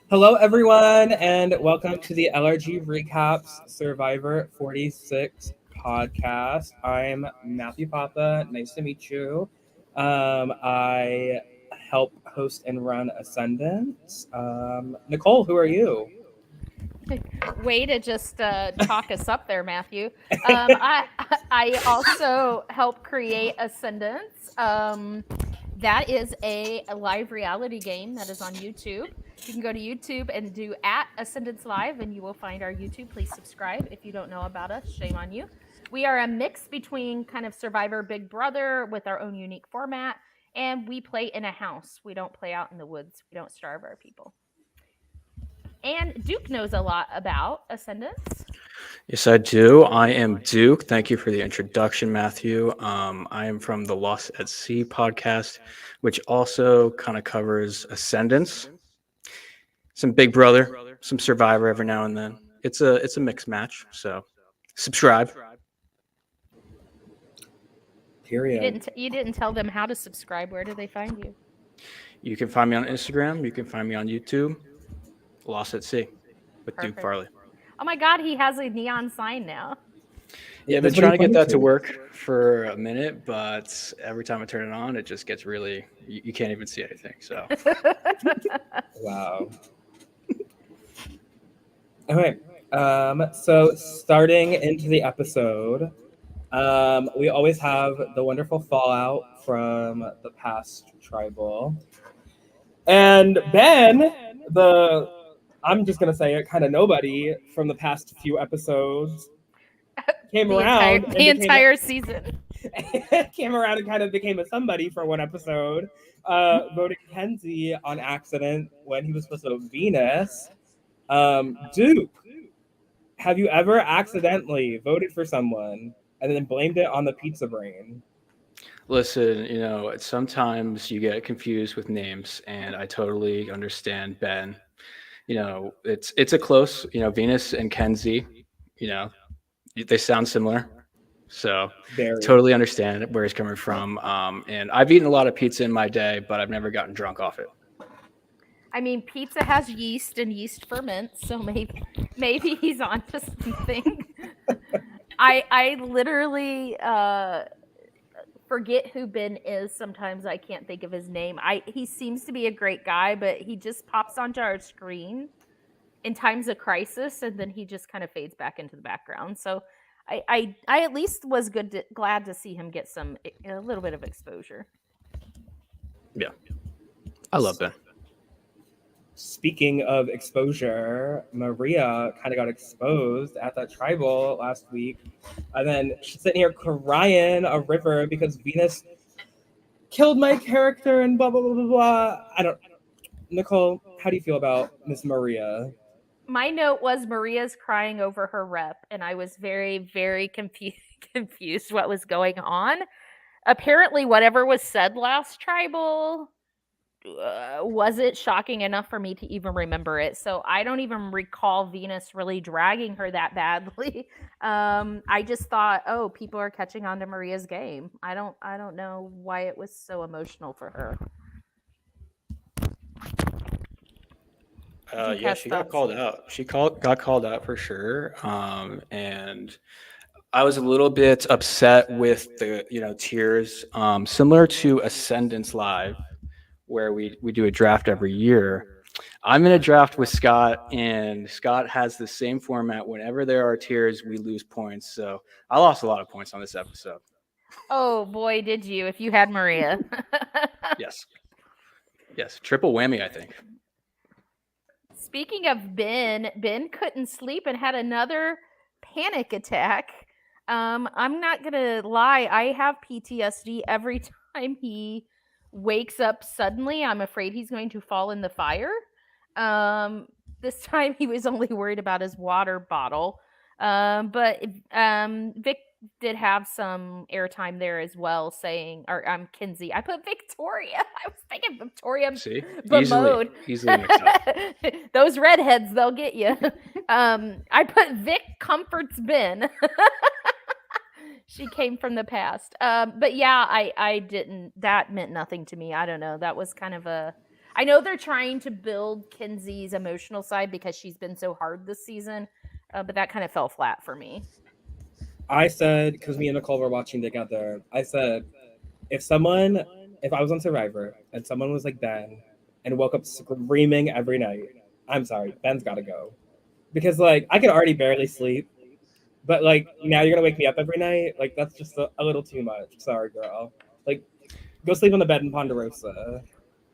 Hello, everyone, and welcome to the LRG Recaps Survivor 46 podcast. I'm Matthew Papa. Nice to meet you. I help host and run Ascendance. Nicole, who are you? Way to just talk us up there, Matthew. I also help create Ascendance. That is a live reality game that is on YouTube. You can go to YouTube and do at Ascendance Live, and you will find our YouTube. Please subscribe if you don't know about us. Shame on you. We are a mix between kind of Survivor Big Brother with our own unique format, and we play in a house. We don't play out in the woods. We don't starve our people. And Duke knows a lot about Ascendance. Yes, I do. I am Duke. Thank you for the introduction, Matthew. I am from the Lost at Sea podcast, which also kind of covers Ascendance, some Big Brother, some Survivor every now and then. It's a mixed match. So subscribe. Period. You didn't tell them how to subscribe. Where do they find you? You can find me on Instagram. You can find me on YouTube. Lost at Sea with Perfect. Duke Farley. Oh my God, he has a neon sign now. Yeah, I've been trying to get that to work for a minute, but every time I turn it on, it just gets really, you can't even see anything. So, Wow. Okay. So starting into the episode, we always have the wonderful fallout from the past tribal. And Ben, the I'm just gonna say it, kind of nobody from the past few episodes, came around and the entire season. came around and kind of became a somebody for one episode. Voted Kenzie on accident when he was supposed to vote Venus. Duke, have you ever accidentally voted for someone and then blamed it on the pizza brain? listen, sometimes you get confused with names, and I totally understand Ben. It's a close, Venus and Kenzie, you know, they sound similar. So Very. totally understand where he's coming from. And I've eaten a lot of pizza in my day, but I've never gotten drunk off it. I mean, pizza has yeast and yeast ferments, so maybe he's onto something. I literally forget who Ben is. Sometimes I can't think of his name. He seems to be a great guy, but he just pops onto our screen in times of crisis, and then he just kind of fades back into the background. So I at least was glad to see him get a little bit of exposure. Yeah, I love Ben. Speaking of exposure, Maria kind of got exposed at that tribal last week. And then she's sitting here crying a river because Venus killed my character and blah, blah, blah, blah, blah. Nicole, how do you feel about Miss Maria? My note was Maria's crying over her rep, and I was very, very confused what was going on. Apparently, whatever was said last tribal wasn't shocking enough for me to even remember it. So I don't even recall Venus really dragging her that badly. I just thought, oh, people are catching on to Maria's game. I don't know why it was so emotional for her. Yeah, she got called out. Got called out for sure. And I was a little bit upset with the tiers, similar to Ascendance Live, where we do a draft every year. I'm in a draft with Scott, and Scott has the same format. Whenever there are tiers, we lose points. So I lost a lot of points on this episode. Oh boy, did you! If you had Maria. Yes, triple whammy, I think. Speaking of Ben couldn't sleep and had another panic attack. I'm not gonna lie, I have PTSD every time he wakes up suddenly. I'm afraid he's going to fall in the fire. This time he was only worried about his water bottle. But Vic did have some airtime there as well, saying, or Kinsey. I put Victoria. I was thinking Victoria. See, Bemode. easily mixed up. Those redheads, they'll get you. I put Vic comforts Ben. She came from the past. But yeah, I didn't. That meant nothing to me. I don't know. That was kind of a. I know they're trying to build Kenzie's emotional side because she's been so hard this season, but that kind of fell flat for me. I said, because me and Nicole were watching together, I said, if I was on Survivor and someone was like Ben and woke up screaming every night, I'm sorry, Ben's got to go. Because, like, I could already barely sleep, but, like, now you're going to wake me up every night? Like, that's just a little too much. Sorry, girl. Like, go sleep on the bed in Ponderosa.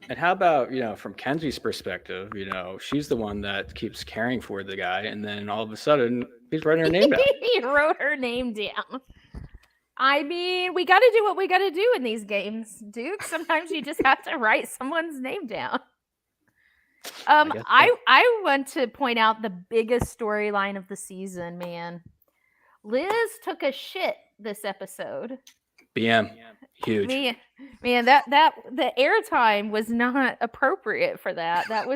And how about, from Kenzie's perspective, she's the one that keeps caring for the guy, and then all of a sudden, he's writing her name down. He wrote her name down. I mean, we got to do what we got to do in these games, Duke. Sometimes you just have to write someone's name down. I want to point out the biggest storyline of the season, man. Liz took a shit this episode. BM, huge. Man, that the airtime was not appropriate for that. That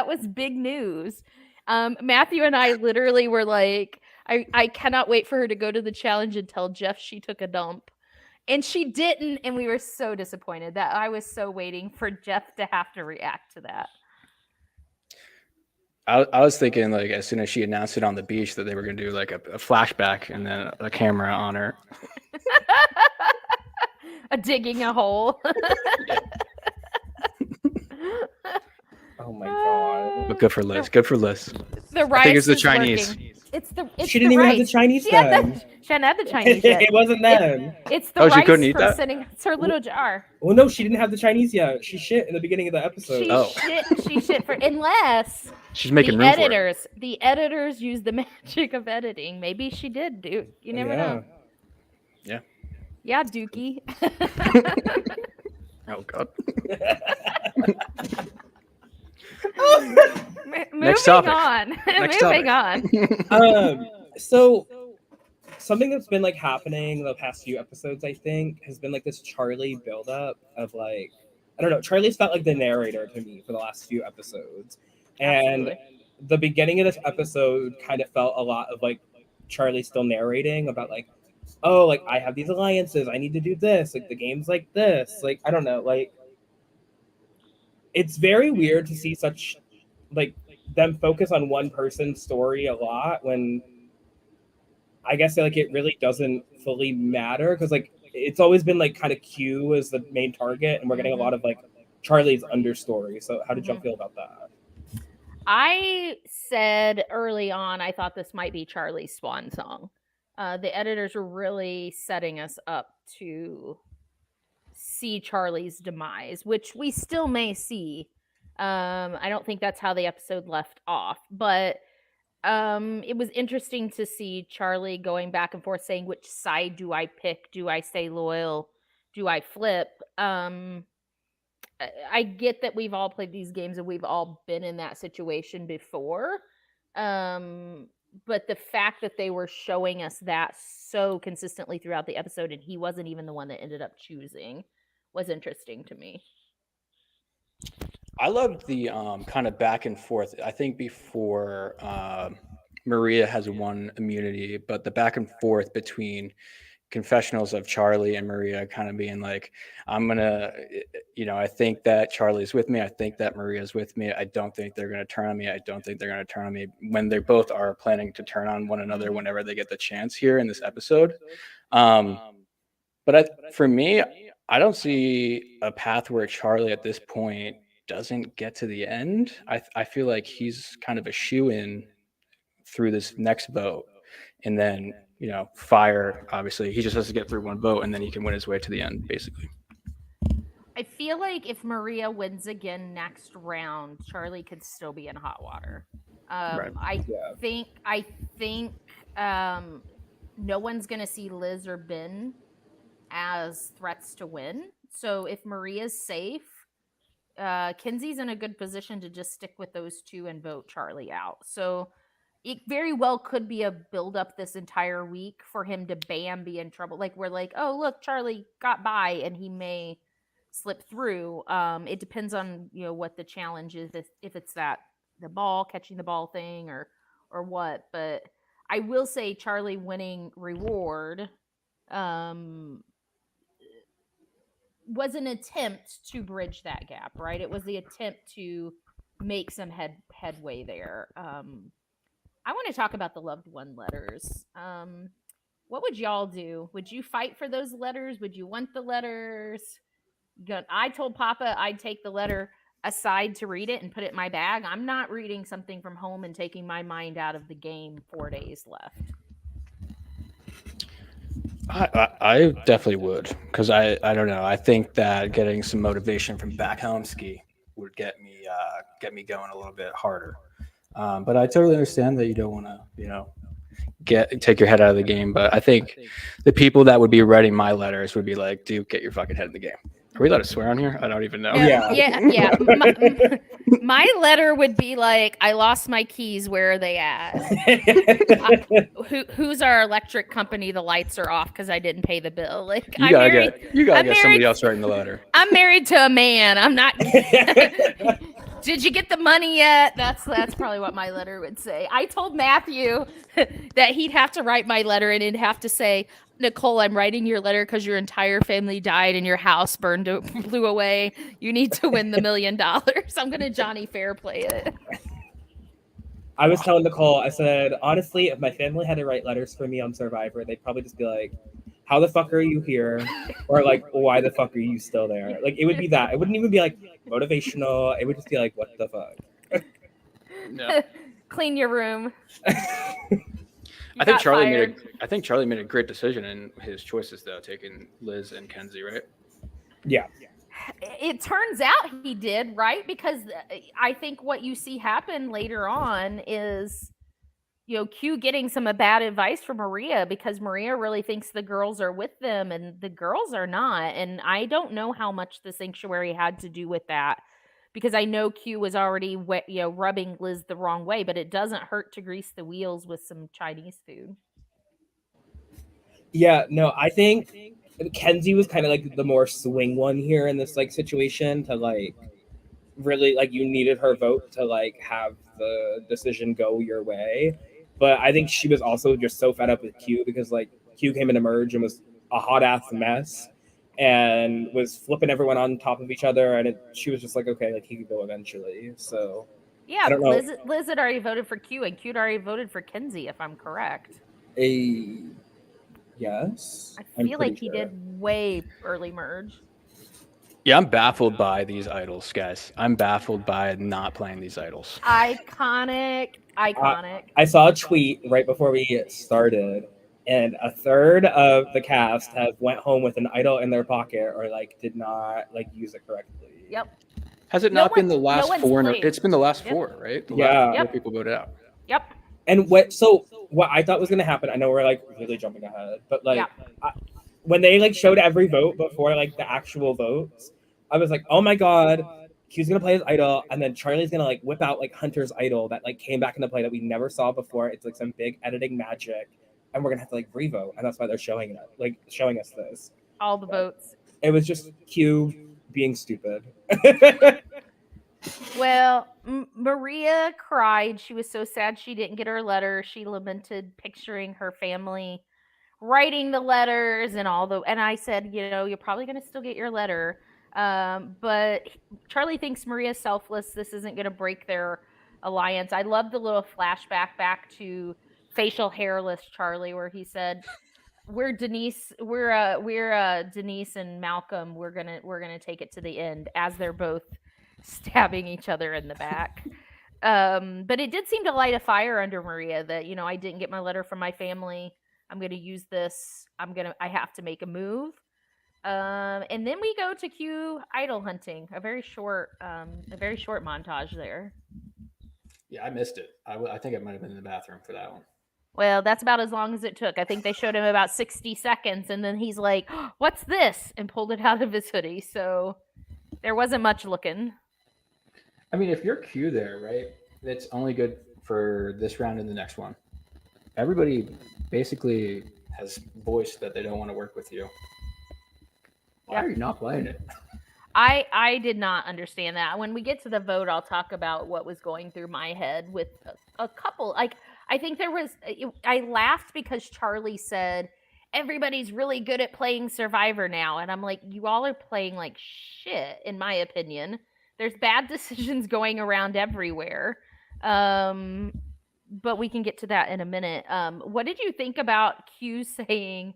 was big news. Matthew and I literally were like, I cannot wait for her to go to the challenge and tell Jeff she took a dump. And she didn't, and we were so disappointed that I was so waiting for Jeff to have to react to that. I was thinking, like, as soon as she announced it on the beach that they were going to do like a flashback and then a camera on her. Digging a hole. Oh my god. But good for Liz. Good for Liz. The rice I think it's the Chinese. Working. It's she didn't even rice. have the Chinese She then. She hadn't had the Chinese yet. It wasn't them. It's the rice she couldn't eat that? sitting. It's her little jar. Well, no, she didn't have the Chinese yet. She shit in the beginning of the episode. She shit for unless she's making the room editors. For it. The editors use the magic of editing. Maybe she did, Duke. You never know. Yeah. Yeah, Dookie. Oh God. Moving topic. on. Next Moving topic. on. So something that's been like happening the past few episodes, I think, has been like this Charlie buildup of like, I don't know, Charlie's felt like the narrator to me for the last few episodes. And the beginning of this episode kind of felt a lot of like Charlie still narrating about like, oh, like I have these alliances, I need to do this, like the game's like this, like I don't know, like it's very weird to see such like them focus on one person's story a lot when I guess like it really doesn't fully matter because like it's always been like kind of Q as the main target and we're getting a lot of like Charlie's understory. So how did y'all feel about that? I said early on I thought this might be Charlie's swan song. The editors were really setting us up to see Charlie's demise, which we still may see. I don't think that's how the episode left off, but it was interesting to see Charlie going back and forth saying, which side do I pick? Do I stay loyal? Do I flip? I get that we've all played these games and we've all been in that situation before. But the fact that they were showing us that so consistently throughout the episode and he wasn't even the one that ended up choosing was interesting to me. I loved the kind of back and forth. I think before Maria has won immunity, but the back and forth between confessionals of Charlie and Maria kind of being like, I'm going to, I think that Charlie's with me. I think that Maria's with me. I don't think they're going to turn on me. I don't think they're going to turn on me when they both are planning to turn on one another whenever they get the chance here in this episode. But for me, I don't see a path where Charlie at this point doesn't get to the end. I feel like he's kind of a shoe-in through this next vote. And then, fire, obviously, he just has to get through one vote and then he can win his way to the end, basically. I feel like if Maria wins again next round, Charlie could still be in hot water. Right. I think no one's going to see Liz or Ben as threats to win. So if Maria's safe, Kenzie's in a good position to just stick with those two and vote Charlie out. So it very well could be a build up this entire week for him to be in trouble. Like we're like, oh look, Charlie got by and he may slip through. It depends on what the challenge is, if it's that the ball catching the ball thing or what. But I will say Charlie winning reward was an attempt to bridge that gap, right? It was the attempt to make some headway there. I want to talk about the loved one letters. What would y'all do? Would you fight for those letters? Would you want the letters? I told Papa I'd take the letter aside to read it and put it in my bag. I'm not reading something from home and taking my mind out of the game 4 days left. I definitely would, because I don't know. I think that getting some motivation from back home ski would get me going a little bit harder. But I totally understand that you don't want to take your head out of the game. But I think the people that would be writing my letters would be like, "Dude, get your fucking head in the game." Are we allowed to swear on here? I don't even know. Yeah. My letter would be like, I lost my keys. Where are they at? Who's our electric company? The lights are off because I didn't pay the bill. Like, you gotta get somebody else writing the letter. I'm married to a man. I'm not. Did you get the money yet? That's probably what my letter would say. I told Matthew that he'd have to write my letter and it'd have to say, Nicole, I'm writing your letter because your entire family died and your house blew away. You need to win the $1 million. I'm going to Johnny Fairplay it. I was telling Nicole, I said, honestly, if my family had to write letters for me on Survivor, they'd probably just be like, how the fuck are you here? Or like, why the fuck are you still there? Like, it would be that. It wouldn't even be like motivational. It would just be like, what the fuck? No. Clean your room. I think Charlie made a great decision in his choices, though, taking Liz and Kenzie, right? Yeah. It turns out he did, right? Because I think what you see happen later on is, Q getting some bad advice from Maria, because Maria really thinks the girls are with them and the girls are not. And I don't know how much the sanctuary had to do with that, because I know Q was already rubbing Liz the wrong way, but it doesn't hurt to grease the wheels with some Chinese food. Yeah, no, I think Kenzie was kind of like the more swing one here in this like situation, to like really like you needed her vote to like have the decision go your way. But I think she was also just so fed up with Q, because like Q came into Merge and was a hot ass mess and was flipping everyone on top of each other, and she was just like, okay, like he could go eventually. So yeah, I don't know. Liz had already voted for Q, and Q had already voted for Kenzie, if I'm correct. Yes. I feel like he did way early Merge. Yeah, I'm baffled by these idols, guys. I'm baffled by not playing these idols. Iconic. I saw a tweet right before we started, and a third of the cast have went home with an idol in their pocket, or like did not like use it correctly. Yep. Has it not been the last four? It's been the last four, right? The last four people voted out. Yep. And what I thought was going to happen, I know we're like really jumping ahead, but like when they like showed every vote before like the actual votes, I was like, oh my God, Q's going to play his idol. And then Charlie's going to like whip out like Hunter's idol that like came back into play that we never saw before. It's like some big editing magic. And we're going to have to like revote. And that's why they're showing us this. All the votes. It was just Q being stupid. Well, Maria cried. She was so sad she didn't get her letter. She lamented picturing her family writing the letters and and I said, you're probably going to still get your letter. But Charlie thinks Maria's selfless. This isn't going to break their alliance. I love the little flashback back to facial hairless Charlie, where he said, we're Denise and Malcolm. We're gonna take it to the end, as they're both stabbing each other in the back. But it did seem to light a fire under Maria that, I didn't get my letter from my family. I'm going to use this. I have to make a move. And then we go to Q idol hunting, a very short montage there. Yeah, I missed it. I think I might have been in the bathroom for that one. Well, that's about as long as it took. I think they showed him about 60 seconds, and then he's like, oh, what's this? And pulled it out of his hoodie. So there wasn't much looking. I mean, if you're Q there, right, it's only good for this round and the next one. Everybody basically has voiced that they don't want to work with you. Why are you not playing it? I did not understand that. When we get to the vote, I'll talk about what was going through my head with a couple. Like, I think I laughed because Charlie said, everybody's really good at playing Survivor now. And I'm like, you all are playing like shit, in my opinion. There's bad decisions going around everywhere. But we can get to that in a minute. What did you think about Q saying,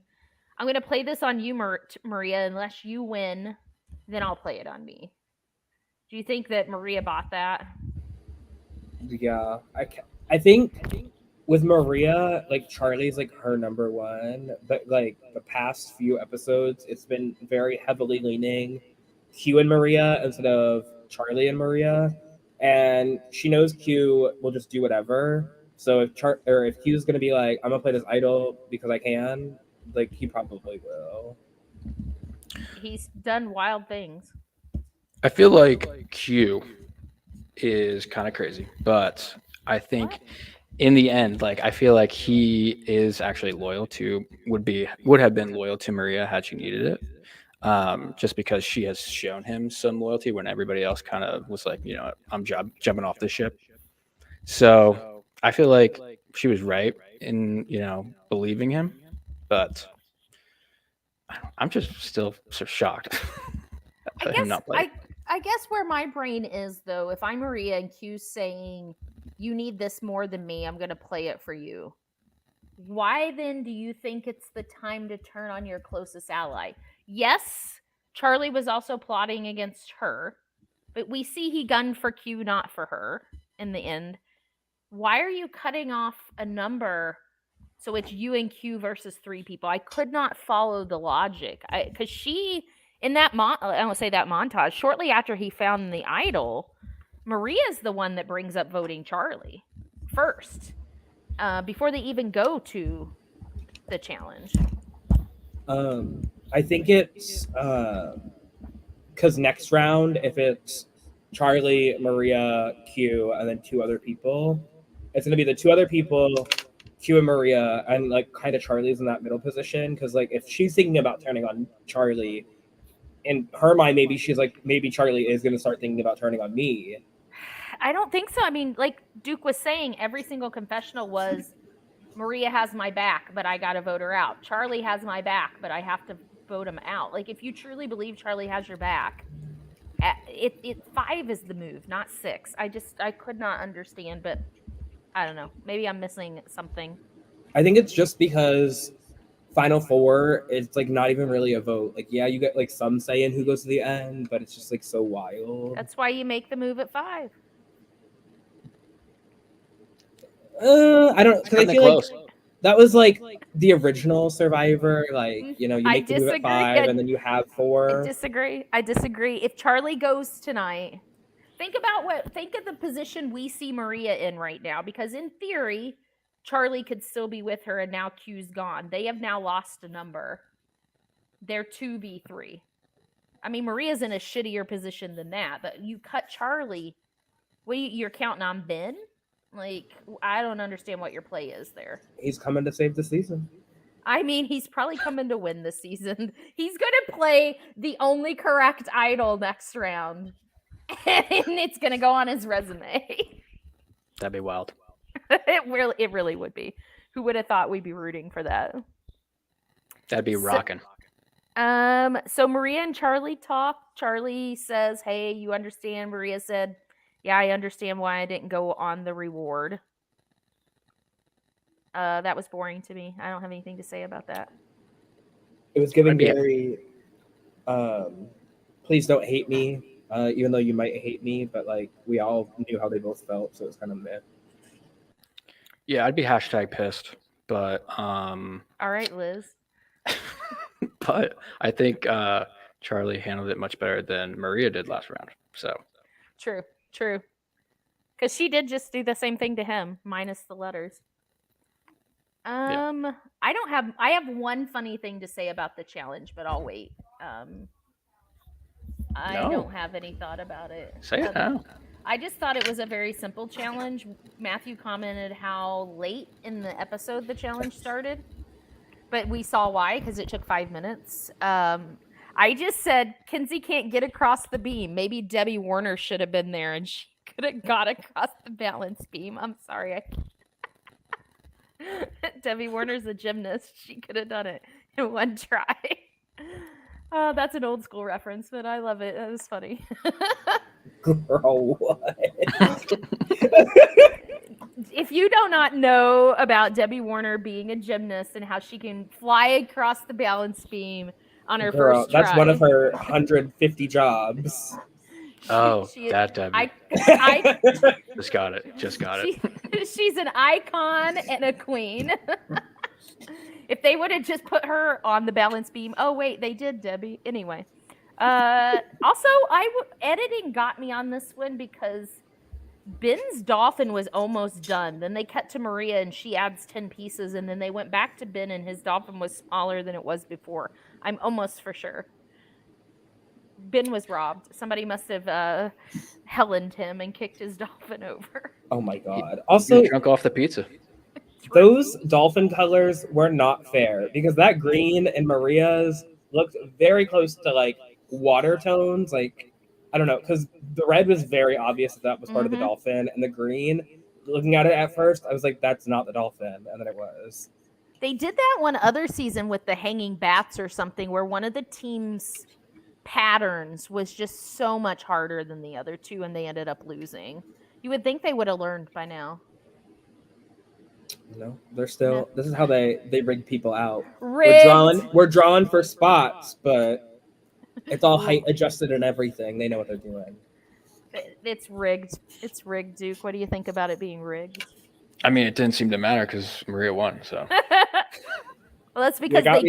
I'm going to play this on you, Maria, unless you win, then I'll play it on me? Do you think that Maria bought that? Yeah, I think with Maria, like Charlie's like her number one, but like the past few episodes, it's been very heavily leaning Q and Maria instead of Charlie and Maria, and she knows Q will just do whatever. So if Q's gonna be like, I'm gonna play this idol because I can, like he probably will. He's done wild things. I feel like Q is kind of crazy, but I think in the end, like I feel like he is actually loyal to would have been loyal to Maria had she needed it. Just because she has shown him some loyalty when everybody else kind of was like, I'm jumping off the ship. So I feel like she was right in believing him, but I'm just still so shocked at him not playing. I guess where my brain is, though, if I'm Maria and Q's saying, you need this more than me, I'm going to play it for you. Why then do you think it's the time to turn on your closest ally? Yes, Charlie was also plotting against her, but we see he gunned for Q, not for her in the end. Why are you cutting off a number so it's you and Q versus 3 people? I could not follow the logic. Because she, in that I won't say that montage, shortly after he found the idol, Maria's the one that brings up voting Charlie first, before they even go to the challenge. I think it's because next round, if it's Charlie, Maria, Q, and then 2 other people, it's gonna be the 2 other people, Q and Maria, and like kind of Charlie's in that middle position. Because like if she's thinking about turning on Charlie, in her mind, maybe Charlie is gonna start thinking about turning on me. I don't think so. I mean, like Duke was saying, every single confessional was Maria has my back, but I got to vote her out. Charlie has my back, but I have to vote him out. Like, if you truly believe Charlie has your back, 5 is the move, not 6. I could not understand, but I don't know. Maybe I'm missing something. I think it's just because Final Four, it's like not even really a vote. Like, yeah, you get like some say in who goes to the end, but it's just like so wild. That's why you make the move at 5. I don't, because I feel like that was like the original Survivor. Like, you make the move at 5 and then you have 4. I disagree. If Charlie goes tonight, think of the position we see Maria in right now, because in theory, Charlie could still be with her and now Q's gone. They have now lost a number. They're 2v3. I mean, Maria's in a shittier position than that, but you cut Charlie. You're counting on Ben? Like, I don't understand what your play is there. He's coming to save the season. I mean, he's probably coming to win this season. He's going to play the only correct idol next round. And it's going to go on his resume. That'd be wild. It really would be. Who would have thought we'd be rooting for that? That'd be rocking. So Maria and Charlie talk. Charlie says, hey, you understand? Maria said, yeah, I understand why I didn't go on the reward. That was boring to me. I don't have anything to say about that. It was giving very, please don't hate me, even though you might hate me, but like we all knew how they both felt, so it was kind of meh. Yeah, I'd be #pissed, but all right, Liz. But I think Charlie handled it much better than Maria did last round. So True. Because she did just do the same thing to him, minus the letters. Yeah. I have one funny thing to say about the challenge, but I'll wait. I don't have any thought about it. Say it now. I just thought it was a very simple challenge. Matthew commented how late in the episode the challenge started, but we saw why, because it took 5 minutes. I just said, Kinsey can't get across the beam. Maybe Debbie Warner should have been there and she could have got across the balance beam. I'm sorry. Debbie Warner's a gymnast. She could have done it. in one try. Oh, that's an old school reference, but I love it. That was funny. Girl, what? If you do not know about Debbie Warner being a gymnast and how she can fly across the balance beam on her Girl, first that's try, one of her 150 jobs. Oh, she that Debbie. I Just got it. Just got it. she's an icon and a queen. If they would have just put her on the balance beam, oh wait, they did, Debbie. Anyway, also editing got me on this one because Ben's dolphin was almost done. Then they cut to Maria and she adds 10 pieces, and then they went back to Ben and his dolphin was smaller than it was before. I'm almost for sure. Ben was robbed. Somebody must have Helened him and kicked his dolphin over. Oh my god. You Also, drunk off the pizza. those dolphin colors were not fair because that green in Maria's looked very close to like water tones. Like, I don't know, because the red was very obvious that was part of the dolphin, and the green, looking at it at first, I was like, that's not the dolphin. And then it was. They did that one other season with the hanging bats or something where one of the team's patterns was just so much harder than the other two and they ended up losing. You would think they would have learned by now. No, they're still. This is how they rig people out. Rigged. We're drawing for spots, but it's all height adjusted and everything. They know what they're doing. It's rigged. It's rigged, Duke. What do you think about it being rigged? I mean, it didn't seem to matter because Maria won. So. Well, that's because they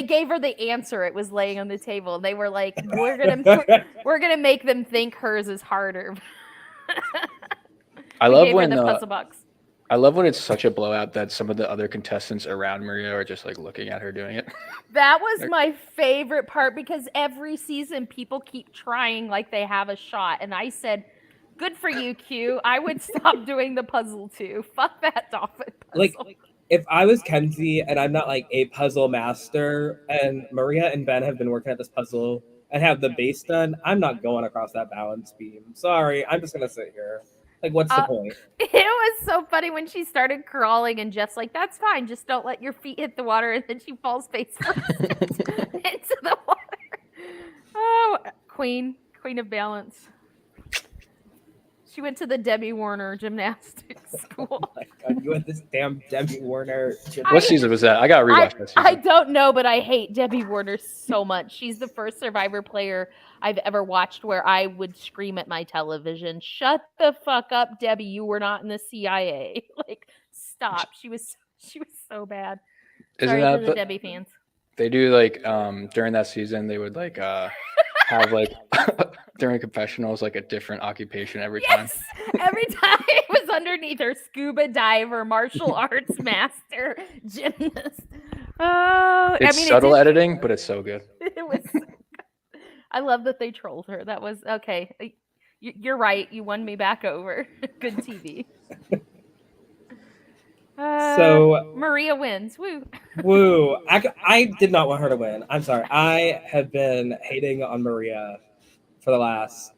gave her the answer. It was laying on the table, and they were like, "We're gonna make them think hers is harder." I love when the puzzle box. I love when it's such a blowout that some of the other contestants around Maria are just like looking at her doing it. That was my favorite part because every season people keep trying like they have a shot, and I said, "Good for you, Q. I would stop doing the puzzle too. Fuck that dolphin puzzle." Like, if I was Kenzie and I'm not like a puzzle master, and Maria and Ben have been working at this puzzle and have the base done, I'm not going across that balance beam. Sorry, I'm just gonna sit here. Like, what's the point? It was so funny when she started crawling and Jeff's like, "That's fine, just don't let your feet hit the water," and then she falls face first into the water. Oh, queen of balance. She went to the Debbie Warner gymnastics school. Oh my god, you went this damn Debbie Warner. What season was that? I got to rewatch that season. I don't know, but I hate Debbie Warner so much. She's the first Survivor player I've ever watched where I would scream at my television, "Shut the fuck up, Debbie! You were not in the CIA." Like, stop. She was so bad. Sorry to the Debbie fans. They do like during that season they would like have like during confessionals like a different occupation every time. Every time it was underneath her: scuba diver, martial arts master, gymnast. Oh, it's subtle editing, but it's so good. It was so good. I love that they trolled her. That was okay. You're right. You won me back over. Good TV. So Maria wins. Woo. Woo. I did not want her to win. I'm sorry. I have been hating on Maria for the last.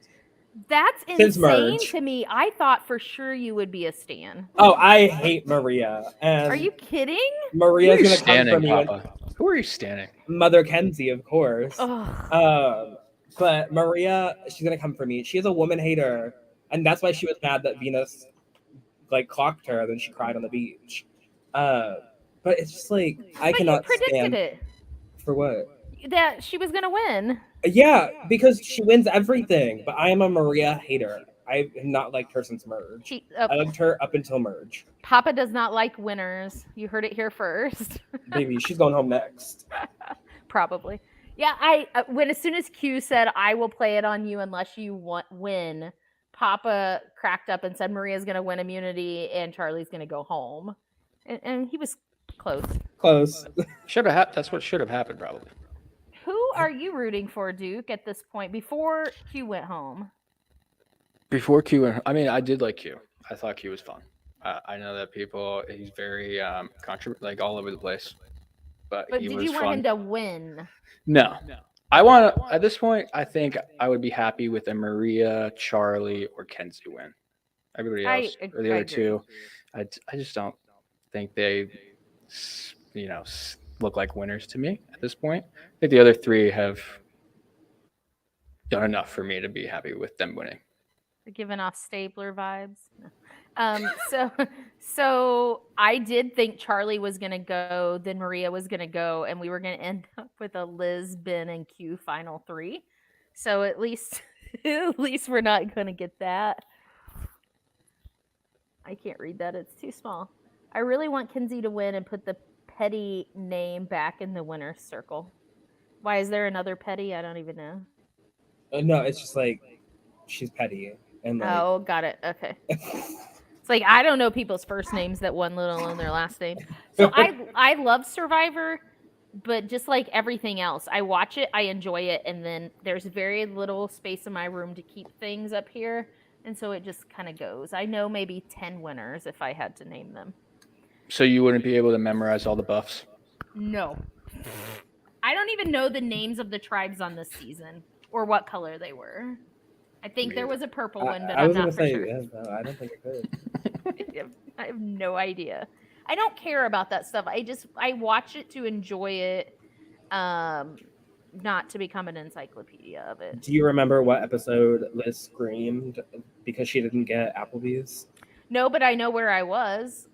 That's insane to me. I thought for sure you would be a stan. Oh, I hate Maria. And are you kidding? Maria's going to come from me. Who are you standing? Mother Kenzie, of course. But Maria, she's going to come for me. She is a woman hater. And that's why she was mad that Venus like clocked her, then she cried on the beach. But it's just like I cannot stand it. For what? That she was gonna win. Yeah, because she wins everything. But I am a Maria hater. I have not liked her since Merge. I liked her up until Merge. Papa does not like winners. You heard it here first. Baby, she's going home next. Probably. Yeah, as soon as Q said, "I will play it on you unless you win," Papa cracked up and said Maria's going to win immunity and Charlie's going to go home. And he was close. That's what should have happened, probably. Who are you rooting for, Duke, at this point, before Q went home? Before Q went home, I mean, I did like Q. I thought Q was fun. I know that he's very like all over the place. But he did was you want fun. him to win? No. I want to, at this point, I think I would be happy with a Maria, Charlie, or Kenzie win. Everybody else, or the other two, I just don't think they look like winners to me at this point. I think the other three have done enough for me to be happy with them winning. They're giving off Stabler vibes. No. So I did think Charlie was gonna go, then Maria was gonna go, and we were gonna end up with a Liz, Ben, and Q final three. So at least we're not gonna get that. I can't read that, it's too small. I really want Kinsey to win and put the Petty name back in the winner's circle. Why is there another Petty? I don't even know. No, it's just like she's petty and like. Oh, got it. Okay. It's like I don't know people's first names that one, let alone their last name. So I love Survivor, but just like everything else, I watch it, I enjoy it, and then there's very little space in my room to keep things up here, and so it just kind of goes. I know maybe 10 winners if I had to name them. So you wouldn't be able to memorize all the buffs? No. I don't even know the names of the tribes on this season or what color they were. I think there was a purple one, but I'm not for sure. Yeah, no, I don't think it could. I have no idea. I don't care about that stuff. I watch it to enjoy it, not to become an encyclopedia of it. Do you remember what episode Liz screamed because she didn't get Applebee's? No, but I know where I was.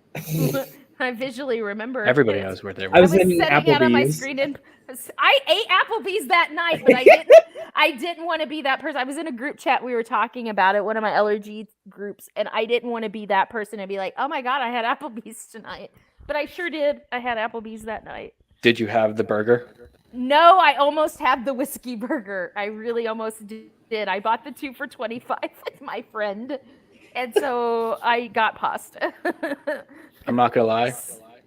I visually remember. Everybody knows where they were. I was setting in out on my Applebee's. screen and I ate Applebee's that night, but I didn't want to be that person. I was in a group chat. We were talking about it, one of my LRG groups, and I didn't want to be that person and be like, "Oh my god, I had Applebee's tonight." But I sure did. I had Applebee's that night. Did you have the burger? No, I almost had the whiskey burger. I really almost did. I bought the 2 for $25 with my friend, and so I got pasta. I'm not gonna lie.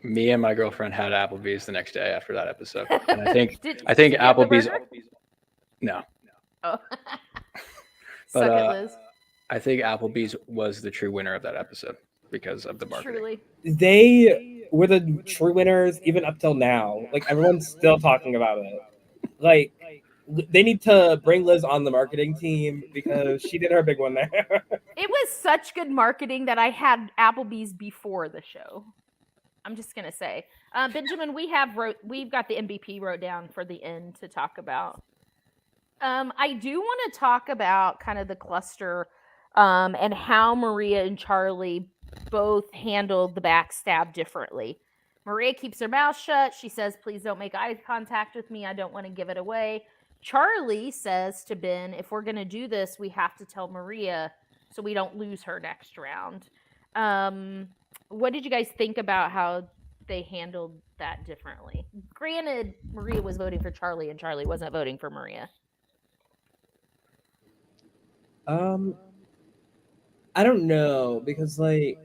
Me and my girlfriend had Applebee's the next day after that episode, and I think Did think you have the Applebee's. burger? No, Oh. But, Suck it, Liz. I think Applebee's was the true winner of that episode because of the marketing. Truly. They were the true winners even up till now. Like everyone's still talking about it. Like they need to bring Liz on the marketing team because she did her big one there. It was such good marketing that I had Applebee's before the show. I'm just gonna say, Benjamin, we've got the MVP wrote down for the end to talk about. I do want to talk about kind of the cluster and how Maria and Charlie both handled the backstab differently. Maria keeps her mouth shut. She says, "Please don't make eye contact with me. I don't want to give it away." Charlie says to Ben, "If we're going to do this, we have to tell Maria so we don't lose her next round." What did you guys think about how they handled that differently? Granted, Maria was voting for Charlie and Charlie wasn't voting for Maria. I don't know because it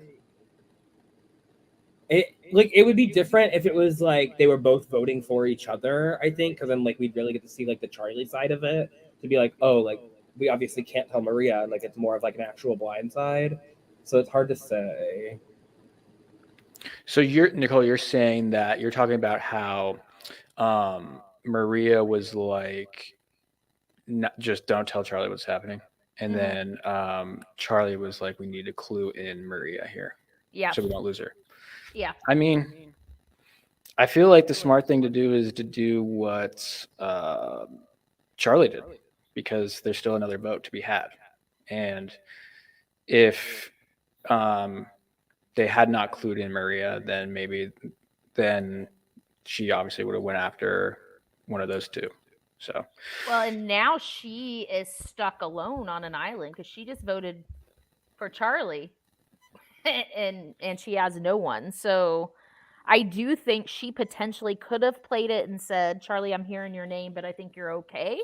would be different if it was like they were both voting for each other, I think, because then like we'd really get to see like the Charlie side of it, to be like, oh, like we obviously can't tell Maria, and like it's more of like an actual blind side, so it's hard to say. So Nicole, you're saying that you're talking about how Maria was like, not just don't tell Charlie what's happening, and then Charlie was like, we need to clue in Maria here, so we don't lose her. Yeah. I mean, I feel like the smart thing to do is to do what Charlie did, because there's still another vote to be had. And if they had not clued in Maria, then she obviously would have went after one of those two. So well, and now she is stuck alone on an island because she just voted for Charlie. and she has no one. So I do think she potentially could have played it and said, "Charlie, I'm hearing your name, but I think you're okay."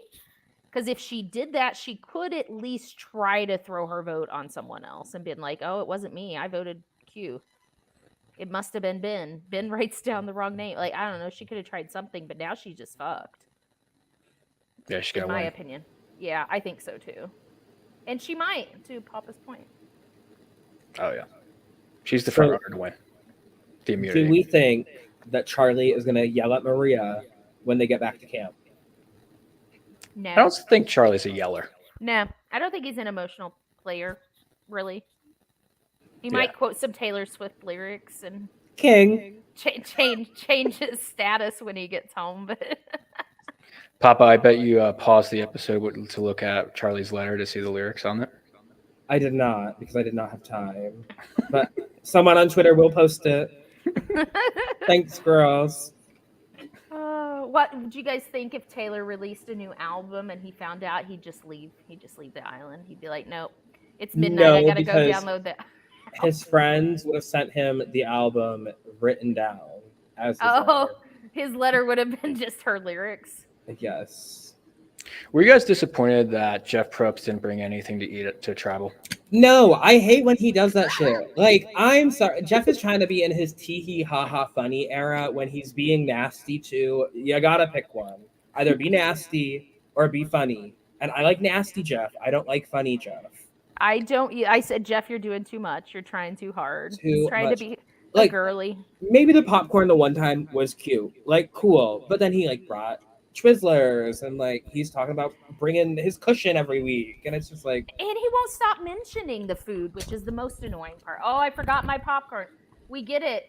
Because if she did that, she could at least try to throw her vote on someone else and been like, "Oh, it wasn't me. I voted Q. It must have been Ben. Ben writes down the wrong name." Like, I don't know. She could have tried something, but now she's just fucked. Yeah, she got in my one. opinion. Yeah, I think so too. And she might, to Papa's point. Oh yeah. She's the front runner to win the immunity. Do we think that Charlie is going to yell at Maria when they get back to camp? No. I don't think Charlie's a yeller. No, I don't think he's an emotional player, really. He might quote some Taylor Swift lyrics and King. change his status when he gets home. But Papa, I bet you paused the episode to look at Charlie's letter to see the lyrics on it. I did not because I did not have time. But someone on Twitter will post it. Thanks, girls. What would you guys think if Taylor released a new album and he found out he'd just leave the island? He'd be like, nope, it's midnight. I No, gotta go because download that. his friends would have sent him the album written down as his letter. His letter would have been just her lyrics. Yes. Were you guys disappointed that Jeff Probst didn't bring anything to eat to travel? No, I hate when he does that shit. Like, I'm sorry. Jeff is trying to be in his tee-hee, ha-ha funny era when he's being nasty too. You gotta pick one. Either be nasty or be funny. And I like nasty Jeff. I don't like funny Jeff. I said, Jeff, you're doing too much. You're trying too hard. He's trying to be like girly. Maybe the popcorn the one time was cute. Like, cool. But then he, like, brought Twizzlers and, like, he's talking about bringing his cushion every week. And it's just like... And he won't stop mentioning the food, which is the most annoying part. Oh, I forgot my popcorn. We get it,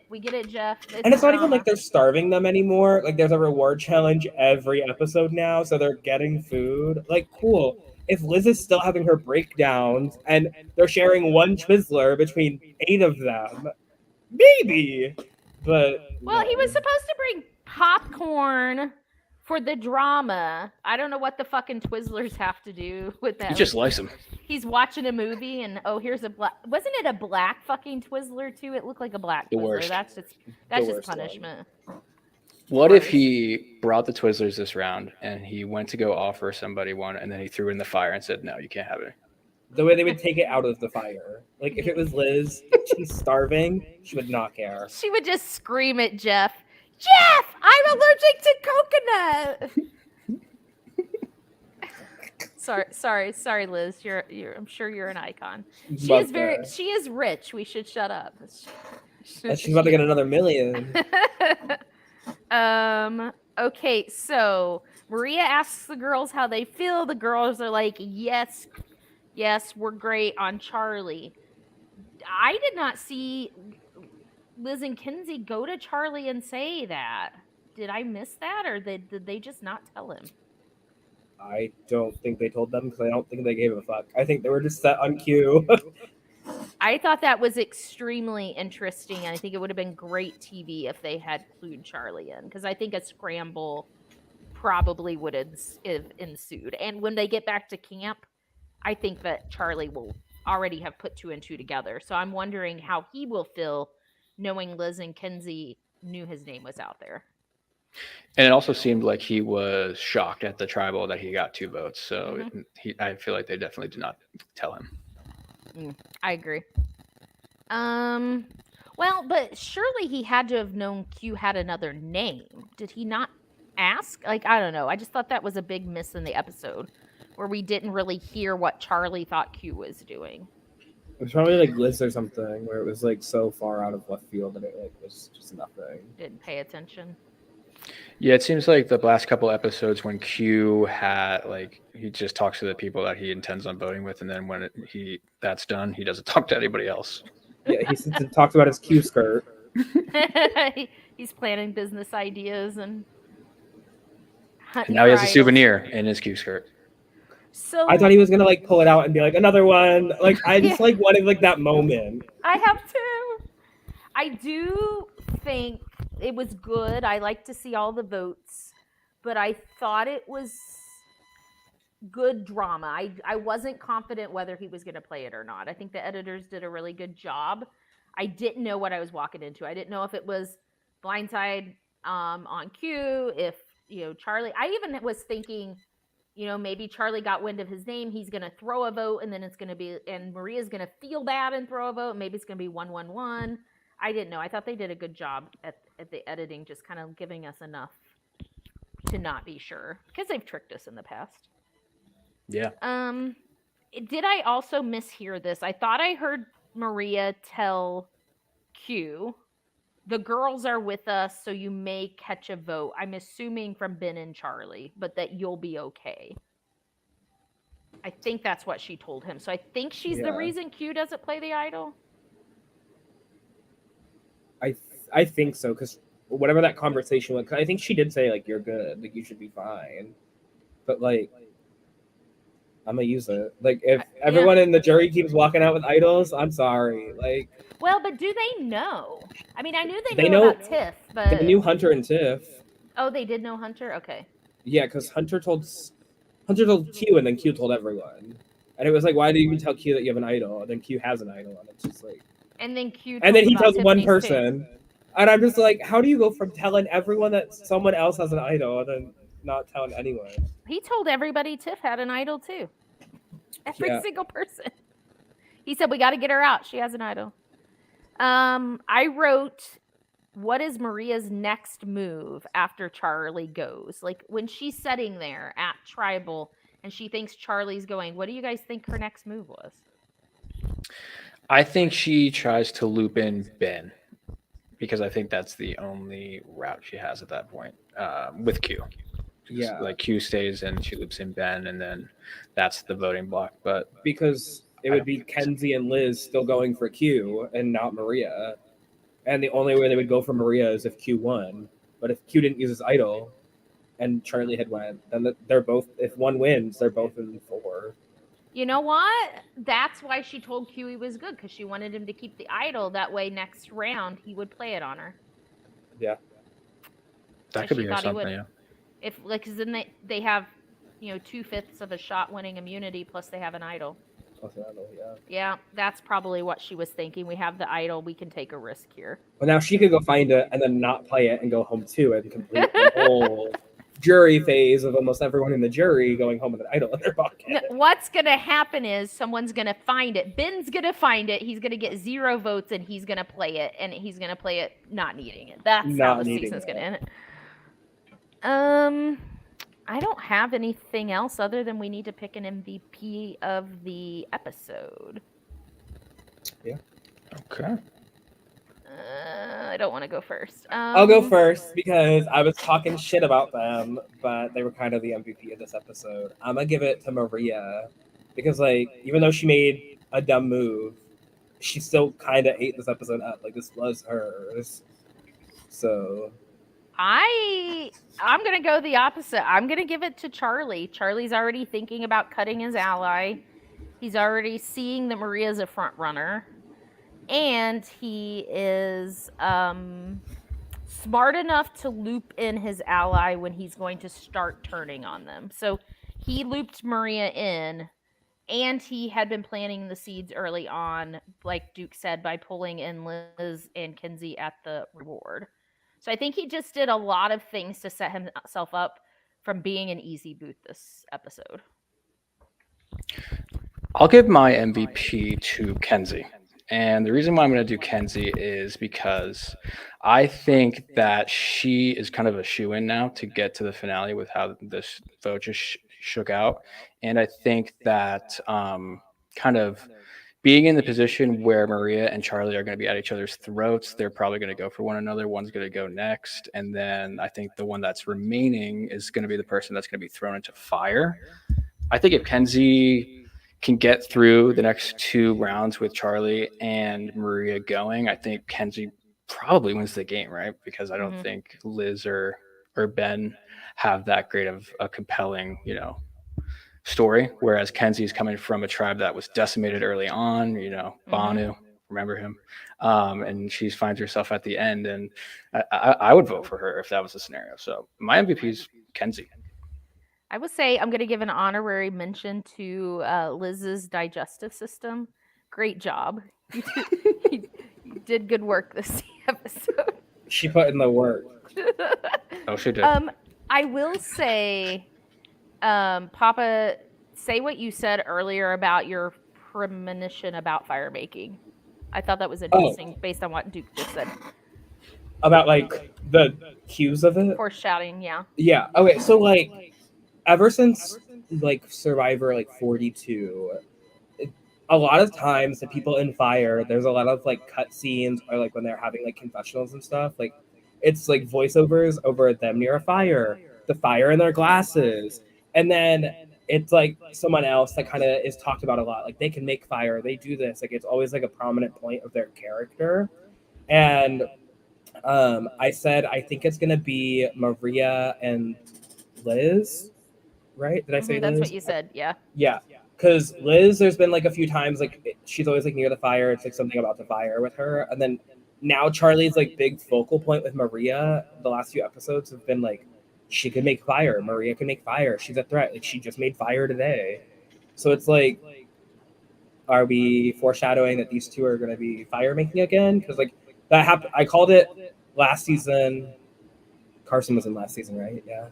Jeff. And it's not even like they're starving them anymore. Like, there's a reward challenge every episode now, so they're getting food. Like, cool. If Liz is still having her breakdowns and they're sharing one Twizzler between 8 of them, maybe. But well, he was supposed to bring popcorn for the drama. I don't know what the fucking Twizzlers have to do with that. He just likes them. He's watching a movie and here's a black. Wasn't it a black fucking Twizzler too? It looked like a black Twizzler. Worst. That's just punishment. What if he brought the Twizzlers this round and he went to go offer somebody one and then he threw it in the fire and said, no, you can't have it? The way they would take it out of the fire. Like, if it was Liz, she's starving, she would not care. She would just scream at Jeff. Jeff, I'm allergic to coconut. sorry, Liz. You're. I'm sure you're an icon. She is rich. We should shut up. She's about to get another million. Okay, so Maria asks the girls how they feel. The girls are like, yes, we're great on Charlie. I did not see Liz and Kinsey go to Charlie and say that. Did I miss that, or did they just not tell him? I don't think they told them because I don't think they gave a fuck. I think they were just set on cue. I thought that was extremely interesting, and I think it would have been great TV if they had clued Charlie in, because I think a scramble probably would have ensued. And when they get back to camp, I think that Charlie will already have put 2 and 2 together. So I'm wondering how he will feel knowing Liz and Kinsey knew his name was out there. And it also seemed like he was shocked at the tribal that he got 2 votes. So I feel like they definitely did not tell him. I agree. Well, but surely he had to have known Q had another name. Did he not ask? Like, I don't know. I just thought that was a big miss in the episode where we didn't really hear what Charlie thought Q was doing. It was probably like Liz or something where it was like so far out of left field that it like was just nothing. Didn't pay attention. Yeah, it seems like the last couple episodes when Q had he just talks to the people that he intends on voting with, and then when that's done, he doesn't talk to anybody else. Yeah, he sits and talks about his Q skirt. He's planning business ideas and now he has a souvenir in his Q skirt. So I thought he was gonna like pull it out and be like another one. Like I just like wanted like that moment. I have too. I do think it was good. I like to see all the votes, but I thought it was good drama. I wasn't confident whether he was going to play it or not. I think the editors did a really good job. I didn't know what I was walking into. I didn't know if it was blindside on cue, if Charlie. I even was thinking, maybe Charlie got wind of his name. He's going to throw a vote, and then it's going to be, and Maria's going to feel bad and throw a vote. Maybe it's going to be 1-1-1. I didn't know. I thought they did a good job at the editing, just kind of giving us enough to not be sure, because they've tricked us in the past. Yeah. Did I also mishear this? I thought I heard Maria tell Q, the girls are with us, so you may catch a vote. I'm assuming from Ben and Charlie, but that you'll be okay. I think that's what she told him. So I think she's the reason Q doesn't play the idol. I think so, because whatever that conversation was, 'cause I think she did say like you're good, like you should be fine, but like I'm gonna use it. Like if everyone in the jury keeps walking out with idols, I'm sorry. Like, well, but do they know? I mean, I knew They they knew know- about Tiff, but they knew Hunter and Tiff. oh, they did know Hunter. Okay. Yeah, because Hunter told Q, and then Q told everyone. And it was like, why do you even tell Q that you have an idol? And then Q has an idol, and it's just like. And then Q. And then he told tells about one Tiffany's person, and I'm just like, how do you go from telling everyone that someone else has an idol and then not telling anyone? He told everybody Tiff had an idol too. Every Yeah. single person. He said we got to get her out. She has an idol. I wrote, what is Maria's next move after Charlie goes? Like when she's sitting there at Tribal and she thinks Charlie's going, what do you guys think her next move was? I think she tries to loop in Ben because I think that's the only route she has at that point with Q. Yeah. Like Q stays and she loops in Ben, and then that's the voting block. But Because it would be Kenzie and Liz still going for Q and not Maria. And the only way they would go for Maria is if Q won. But if Q didn't use his idol and Charlie had went, then they're both, if one wins, they're both in 4. You know what? That's why she told Q he was good, because she wanted him to keep the idol. That way next round he would play it on her. Yeah. That could be something, yeah. If like, because then they have, 2/5 of a shot winning immunity, plus they have an idol. Yeah, that's probably what she was thinking. We have the idol, we can take a risk here. Well, now she could go find it and then not play it and go home too and complete the whole jury phase of almost everyone in the jury going home with an idol in their pocket. What's gonna happen is someone's gonna find it. Ben's gonna find it. He's gonna get 0 votes, and he's gonna play it, and he's gonna play it not needing it. That's how the season's gonna end. I don't have anything else other than we need to pick an MVP of the episode. Yeah. Okay. I don't want to go first. I'll go first because I was talking shit about them, but they were kind of the MVP of this episode. I'm gonna give it to Maria because, like, even though she made a dumb move, she still kind of ate this episode up. Like, this was hers. So I'm gonna go the opposite. I'm gonna give it to Charlie. Charlie's already thinking about cutting his ally. He's already seeing that Maria's a front runner. And he is smart enough to loop in his ally when he's going to start turning on them. So he looped Maria in, and he had been planting the seeds early on, like Duke said, by pulling in Liz and Kenzie at the reward. So I think he just did a lot of things to set himself up from being an easy boot this episode. I'll give my MVP to Kenzie. And the reason why I'm going to do Kenzie is because I think that she is kind of a shoo-in now to get to the finale with how this vote just shook out. And I think that kind of being in the position where Maria and Charlie are going to be at each other's throats, they're probably going to go for one another. One's going to go next. And then I think the one that's remaining is going to be the person that's going to be thrown into fire. I think if Kenzie can get through the next 2 rounds with Charlie and Maria going, I think Kenzie probably wins the game, right? Because I don't think Liz or Ben have that great of a compelling, story. Whereas Kenzie's coming from a tribe that was decimated early on, Banu, remember him? And she finds herself at the end, and I would vote for her if that was the scenario. So my MVP is Kenzie. I would say I'm going to give an honorary mention to Liz's digestive system. Great job. You did good work this episode. she put in the work. Oh, she did. I will say, Papa, say what you said earlier about your premonition about fire making. I thought that was interesting based on what Duke just said. About, like, the cues of it? Foreshadowing, yeah. Yeah. Okay, so, like, ever since, like, Survivor, like, 42, a lot of times the people in fire, there's a lot of, like, cut scenes or, like, when they're having, like, confessionals and stuff. Like, it's, like, voiceovers over them near a fire, the fire in their glasses. And then it's, like, someone else that kind of is talked about a lot. Like, they can make fire. They do this. Like, it's always, like, a prominent point of their character. And I said I think it's gonna be Maria and Liz, right? Did I say That's what Liz? you said. Yeah. Yeah, because Liz, there's been like a few times like she's always like near the fire. It's like something about the fire with her, and then now Charlie's like big focal point with Maria. The last few episodes have been like she could make fire. Maria can make fire. She's a threat. Like she just made fire today. So it's like, are we foreshadowing that these two are going to be fire making again? Because like that happened. I called it last season. Carson was in last season, right? Yeah.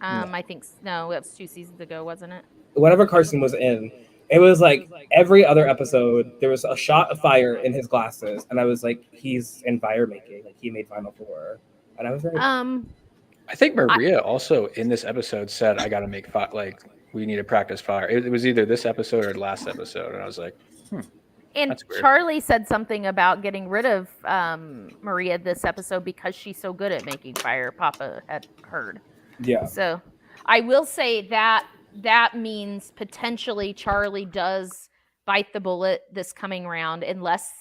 I think no, that was 2 seasons ago, wasn't it? Whenever Carson was in, it was like every other episode there was a shot of fire in his glasses, and I was like, he's in fire making. Like he made Final Four, and I was right. I think Maria also in this episode said, "I got to make fire. Like we need to practice fire." It was either this episode or last episode, and I was like, And that's weird. Charlie said something about getting rid of Maria this episode because she's so good at making fire. Papa had heard. Yeah. So I will say that means potentially Charlie does bite the bullet this coming round, unless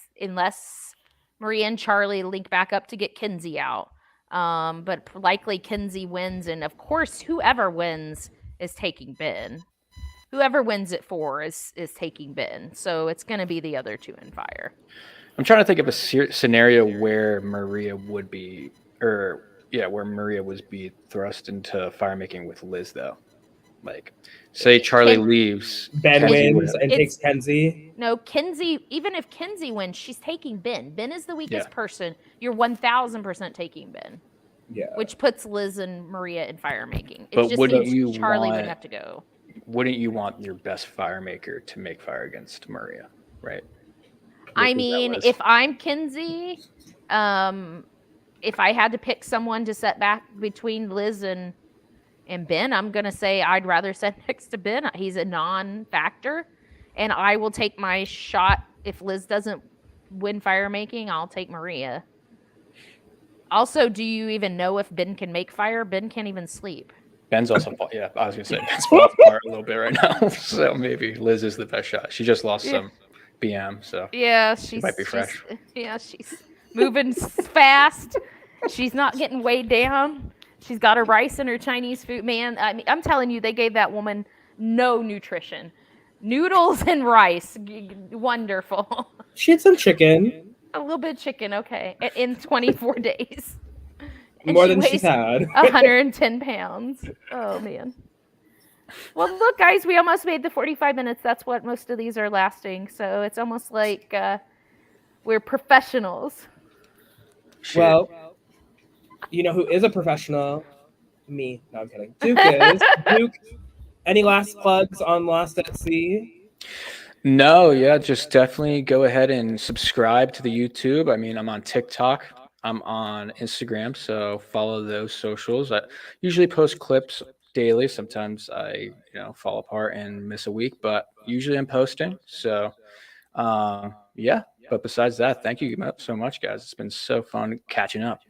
Maria and Charlie link back up to get Kinsey out. But likely Kinsey wins, and of course, whoever wins is taking Ben. Whoever wins at 4 is taking Ben. So it's going to be the other two in fire. I'm trying to think of a scenario where Maria would be, where Maria would be thrust into fire making with Liz, though. Like, say Charlie leaves, Ben Kenzie wins and takes Kenzie. No, Kinsey. Even if Kinsey wins, she's taking Ben. Ben is the weakest person. You're 1,000% taking Ben. Yeah. Which puts Liz and Maria in fire making. It But just wouldn't means you Charlie want- would have to go. Wouldn't you want your best fire maker to make fire against Maria, right? I mean, if I'm Kinsey, if I had to pick someone to set back between Liz and Ben, I'm going to say I'd rather set next to Ben. He's a non-factor, and I will take my shot. If Liz doesn't win fire making, I'll take Maria. Also, do you even know if Ben can make fire? Ben can't even sleep. Ben's also, I was going to say, Ben's falling apart a little bit right now. So maybe Liz is the best shot. She just lost some BM, so She might be fresh. She's moving fast. She's not getting weighed down. She's got her rice and her Chinese food. Man, I mean, I'm telling you, they gave that woman no nutrition. Noodles and rice. Wonderful. She had some chicken. A little bit of chicken, okay, in 24 days. And More than she's had. 110 pounds. Oh, man. Well, look, guys, we almost made the 45 minutes. That's what most of these are lasting. So it's almost like we're professionals. Shit. Well, you know who is a professional? Me. No, I'm kidding. Duke is. Duke, any last plugs on Lost at Sea? No, just definitely go ahead and subscribe to the YouTube. I mean, I'm on TikTok. I'm on Instagram, so follow those socials. I usually post clips daily. Sometimes I, fall apart and miss a week, but usually I'm posting. So, But besides that, thank you so much, guys. It's been so fun catching up.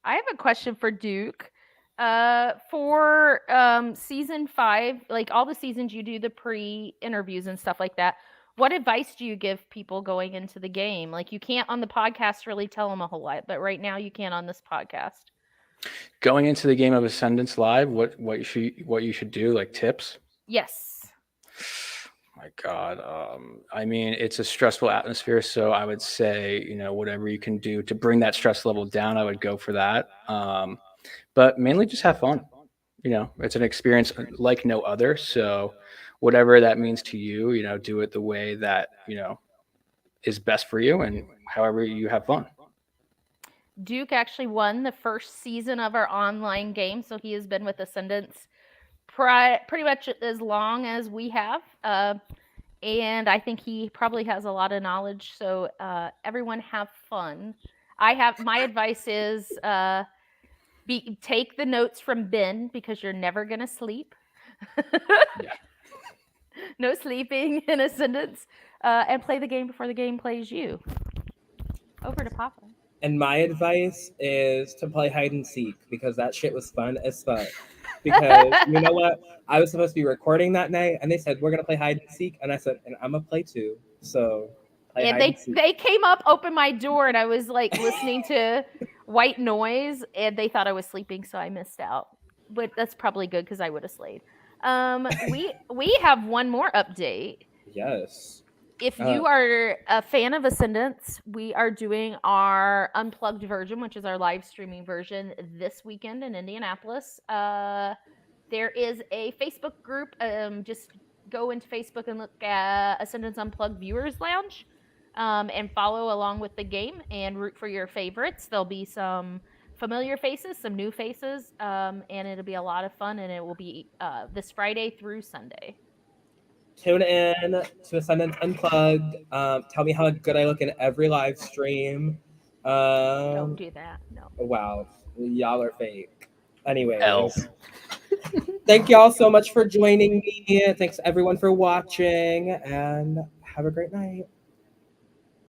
I have a question for Duke. For season 5, like all the seasons you do the pre-interviews and stuff like that, what advice do you give people going into the game? Like you can't on the podcast really tell them a whole lot, but right now you can on this podcast. Going into the game of Ascendance Live, what you should do, like tips? Yes. My God. I mean, it's a stressful atmosphere, so I would say, whatever you can do to bring that stress level down, I would go for that. But mainly just have fun. It's an experience like no other. So whatever that means to you, do it the way that, is best for you and however you have fun. Duke actually won the first season of our online game, so he has been with Ascendance pretty much as long as we have. And I think he probably has a lot of knowledge. So everyone have fun. My advice is take the notes from Ben because you're never going to sleep. No sleeping in Ascendance. And play the game before the game plays you. Over to Papa. And my advice is to play hide and seek because that shit was fun as fuck. Because you know what? I was supposed to be recording that night and they said, we're going to play hide and seek. And I said, and I'm going to play too. So they came up, opened my door, and I was like listening to white noise, and they thought I was sleeping, so I missed out. But that's probably good because I would have slayed. We have one more update. Yes. If you are a fan of Ascendance, we are doing our unplugged version, which is our live streaming version, this weekend in Indianapolis. There is a Facebook group. Just go into Facebook and look at Ascendance Unplugged Viewers Lounge, and follow along with the game and root for your favorites. There'll be some familiar faces, some new faces, and it'll be a lot of fun. And it will be this Friday through Sunday. Tune in to Ascendance Unplugged. Tell me how good I look in every live stream. Don't do that. No. Wow, y'all are fake. Anyways, Elf. thank y'all so much for joining me. Thanks everyone for watching, and have a great night.